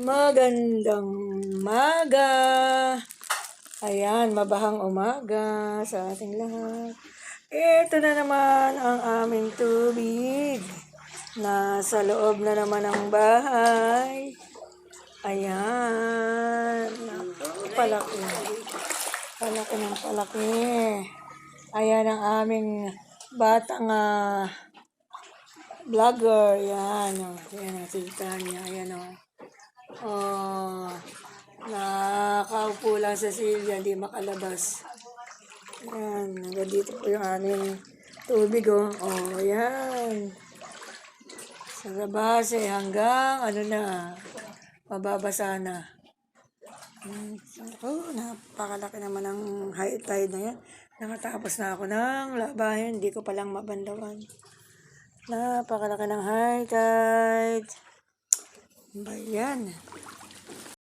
Magandang umaga. Ayan, mabahang umaga sa ating lahat. Ito na naman ang aming tubig. Nasa loob na naman ng bahay. Ayan. Naku, palaki. Palaki ng palaki. Ayan ang aming batang vlogger. Yan. Ayan, nakita niya. Ayan o. Nakaupo lang sa silya, hindi makalabas. Ayan, hanggang dito po yung aming tubig, oh. Oh, ayan. Sa labas, hanggang, mababasa na. Oh, napakalaki naman ng high tide na yan. Nakatapos na ako ng labahin, hindi ko palang mabandawan. Napakalaki ng high tide. Ba yan?